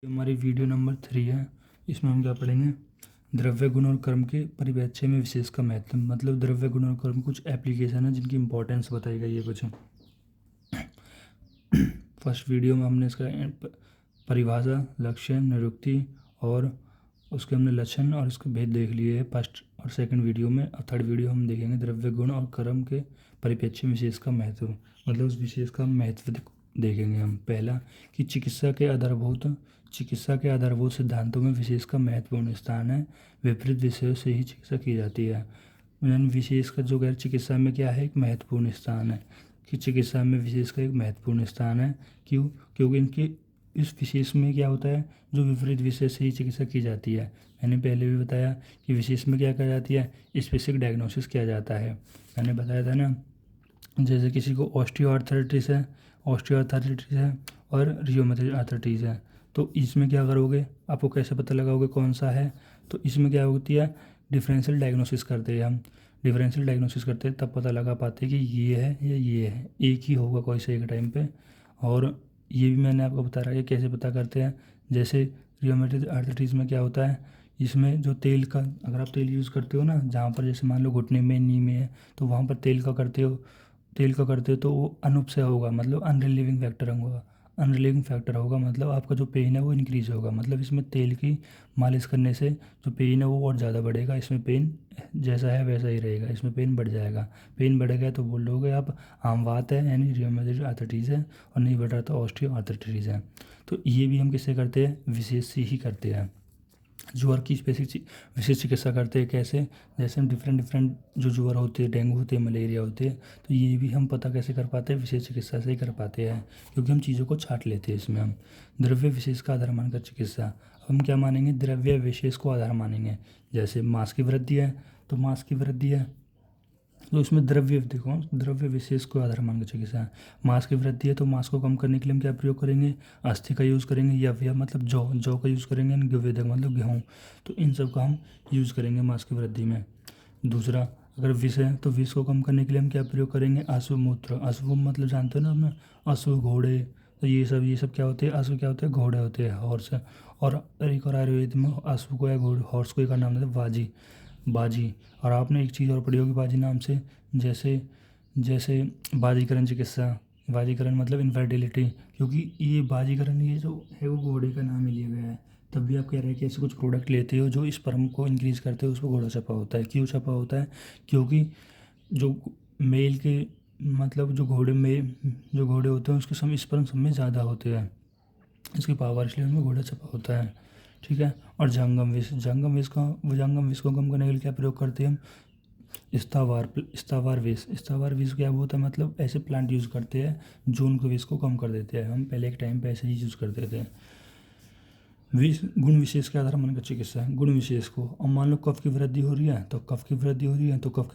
हमारी video number 3 है। इसमें हम क्या पढ़ेंगे, द्रव्य गुण और कर्म के परिप्रेक्ष्य में विशेष का महत्व। मतलब द्रव्य गुण और कर्म कुछ एप्लीकेशन है जिनकी इंपॉर्टेंस बताई गई है कुछ। फर्स्ट वीडियो में हमने इसका परिभाषा, लक्ष्य, निरुक्ति और उसके हमने लक्षण और इसके भेद देख लिए है फर्स्ट और सेकंड वीडियो में। और थर्ड वीडियो हम देखेंगे द्रव्य गुण और कर्म के परिप्रेक्ष्य में विशेष का महत्व। मतलब उस विशेष का महत्व देखेंगे हम। पहला कि चिकित्सा के आधारभूत सिद्धांतों में विशेष का महत्वपूर्ण स्थान है। विपरीत विषयों से ही चिकित्सा की जाती है। यानी विशेष का जो गैर चिकित्सा में क्या है, एक महत्वपूर्ण स्थान है। कि चिकित्सा में विशेष का एक महत्वपूर्ण स्थान है। क्यों? क्योंकि इनके इस विशेष में क्या होता है, जो विपरीत विषय से ही चिकित्सा की जाती है। मैंने पहले भी बताया कि विशेष में क्या किया जाती है, स्पेसिफिक डायग्नोसिस किया जाता है। मैंने बताया था ना, जैसे किसी को ऑस्टियोआर्थराइटिस है और रियोमेटॉइड आर्थराइटिस है, तो इसमें क्या करोगे, आपको कैसे पता लगाओगे कौन सा है? तो इसमें क्या होती है, डिफरेंशियल डायग्नोसिस करते हैं हम। डिफरेंशियल डायग्नोसिस करते हैं तब पता लगा पाते हैं कि ये है या ये है, एक ही होगा कोई से एक टाइम पे। और ये भी मैंने आपको बता रहा है कि कैसे पता करते हैं। जैसे रियोमेटॉइड आर्थराइटिस में क्या होता है, इसमें जो तेल का, अगर आप तेल यूज़ करते हो ना, जहाँ पर जैसे मान लो घुटने में, नी में है, तो वहाँ पर तेल का करते हो तो वो अनुपस्या होगा, मतलब अनरिलीविंग फैक्टर होगा। अनरिलीविंग फैक्टर होगा मतलब आपका जो पेन है वो इंक्रीज होगा। मतलब इसमें तेल की मालिश करने से जो पेन है वो और ज़्यादा बढ़ेगा। इसमें पेन जैसा है वैसा ही रहेगा, इसमें पेन बढ़ जाएगा। पेन बढ़ेगा तो बोलोगे आप आम बात है, यानी रियोमेटॉइड आर्थराइटिस है। और नहीं बढ़ रहा तो ऑस्टियो आर्थराइटिस है। तो ये भी हम किससे करते हैं, विशेष से ही करते हैं। ज्वर की स्पेसिफिक विशेष चिकित्सा करते हैं कैसे, जैसे हम डिफरेंट जो ज्वर होते हैं, डेंगू होते हैं, मलेरिया होते हैं, तो ये भी हम पता कैसे कर पाते हैं, विशेष चिकित्सा से ही कर पाते हैं। क्योंकि हम चीज़ों को छांट लेते हैं इसमें हम। द्रव्य विशेष का आधार मानकर चिकित्सा, हम क्या मानेंगे, द्रव्य विशेष को आधार मानेंगे। जैसे मांस की वृद्धि है तो मांस की वृद्धि है, तो इसमें द्रव्य देखो, द्रव्य विशेष को आधार मान के चिकित्सा है। मांस की वृद्धि है तो मांस को कम करने के लिए हम क्या प्रयोग करेंगे, अस्थि का यूज़ करेंगे, या मतलब जौ का यूज़ करेंगे, गेहूँ मतलब गेहूँ। तो इन सब का हम यूज़ करेंगे मांस की वृद्धि में। दूसरा, अगर विष है तो विष को कम करने के लिए हम क्या प्रयोग करेंगे, अश्व मूत्र। अश्व मतलब जानते हो ना अपने, अश्व घोड़े, तो ये सब क्या होते हैं, अश्व क्या होते हैं, घोड़े होते हैं, हॉर्स। और एक और आयुर्वेद में अश्व को या घोड़े हॉर्स को एक और नाम देते हैं बाजी। बाजी। और आपने एक चीज़ और पढ़ी होगी बाजी नाम से, जैसे जैसे बाजीकरण चिकित्सा। बाजीकरण मतलब इनफर्टिलिटी, क्योंकि ये बाजीकरण ये जो है वो घोड़े का नाम ही लिया गया है। तब भी आप कह रहे हैं कि ऐसे कुछ प्रोडक्ट लेते हो जो स्पर्म को इंक्रीज करते हो, उस पर घोड़ा छपा होता है। क्यों छपा होता है? क्योंकि जो मेल के, मतलब जो घोड़े होते हैं उसके समय स्पर्म सब में ज़्यादा होते हैं, इसकी पावर, इसलिए उनमें घोड़ा छपा होता है। ठीक है। और जंगम विष को कम करने के लिए क्या प्रयोग करते हैं हम, स्थावर विष क्या होता है, मतलब ऐसे प्लांट यूज़ करते हैं जो उनको विष को कम कर देते हैं। हम पहले एक टाइम पे ऐसे ही यूज़ करते थे। गुण विशेष के आधार मन का चिकित्सा है। गुण विशेष को, अब मान लो कफ की वृद्धि हो रही है तो कफ के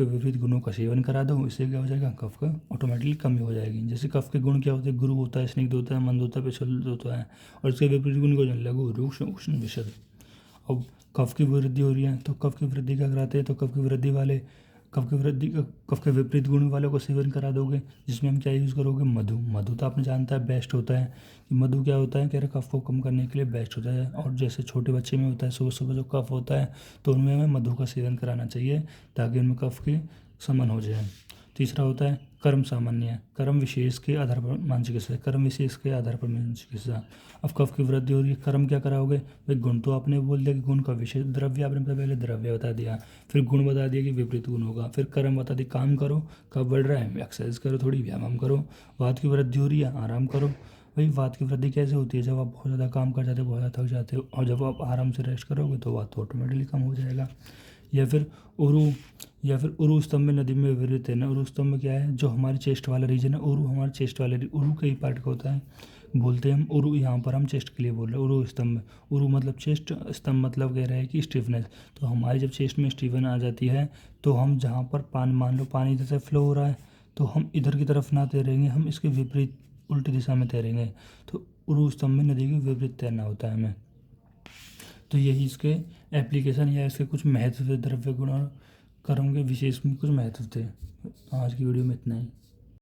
विपरीत गुणों का सेवन करा दो, इससे क्या हो जाएगा, कफ का ऑटोमेटिकली कमी हो जाएगी। जैसे कफ के गुण क्या होते हैं, गुरु होता है, स्निग्ध होता है, मंद होता है, प्रशुद्ध होता है। और इसके विपरीत गुण को लघु, रूक्ष्म, उष्ण, विशद। अब कफ की वृद्धि हो रही है तो कफ की वृद्धि क्या कराते हैं, तो कफ के विपरीत गुण वालों को सेवन करा दोगे, जिसमें हम क्या यूज़ करोगे, मधु। मधु तो आपने जानता है बेस्ट होता है। कि मधु क्या होता है, कह रहे कफ को कम करने के लिए बेस्ट होता है। और जैसे छोटे बच्चे में होता है, सुबह सुबह जो कफ होता है तो उनमें हमें मधु का सेवन कराना चाहिए ताकि उनमें कफ की शमन हो जाए। तीसरा होता है कर्म सामान्य, कर्म विशेष के आधार पर मानसिक चिकित्सा, कर्म विशेष के आधार पर मानसिक चिकित्सा। अब कफ की वृद्धि हो रही है, कर्म क्या कराओगे भाई, गुण तो आपने बोल दिया कि गुण का विशेष, द्रव्य आपने पहले द्रव्य बता दिया, फिर गुण बता दिया कि विपरीत गुण होगा, फिर कर्म बता दिया, काम करो, कब बढ़ रहा है एक्सरसाइज करो, थोड़ी व्यायाम करो। वात की वृद्धि हो रही है, आराम करो। भाई वात की वृद्धि कैसे होती है, जब आप बहुत ज़्यादा काम कर जाते हो, बहुत ज़्यादा थक जाते हो, और जब आप आराम से रेस्ट करोगे तो वात तो ऑटोमेटिकली कम हो जाएगा। या फिर उरु उरु स्तंभ में नदी में विवरित है ना। उरु स्तंभ में क्या है, जो हमारी चेस्ट वाला रीजन है, उरु हमारे चेस्ट वाले उरु के ही पार्ट का होता है, बोलते हैं हम उरु। यहाँ पर हम चेस्ट के लिए बोल रहे हैं उरु स्तंभ। उरु मतलब चेस्ट, स्तंभ मतलब कह रहे हैं कि स्टिफनेस। तो हमारी जब चेस्ट में स्टिफन आ जाती है तो हम जहाँ पर मान लो पानी इधर से फ्लो हो रहा है तो हम इधर की तरफ ना तैरेंगे, हम इसके विपरीत उल्टी दिशा में तैरेंगे। तो उरु स्तंभ में नदी के विपरीत तैरना होता है हमें। तो यही इसके एप्लीकेशन या इसके कुछ महत्व थे, द्रव्य गुण और कर्म के विशेष में कुछ महत्व थे। आज की वीडियो में इतना ही।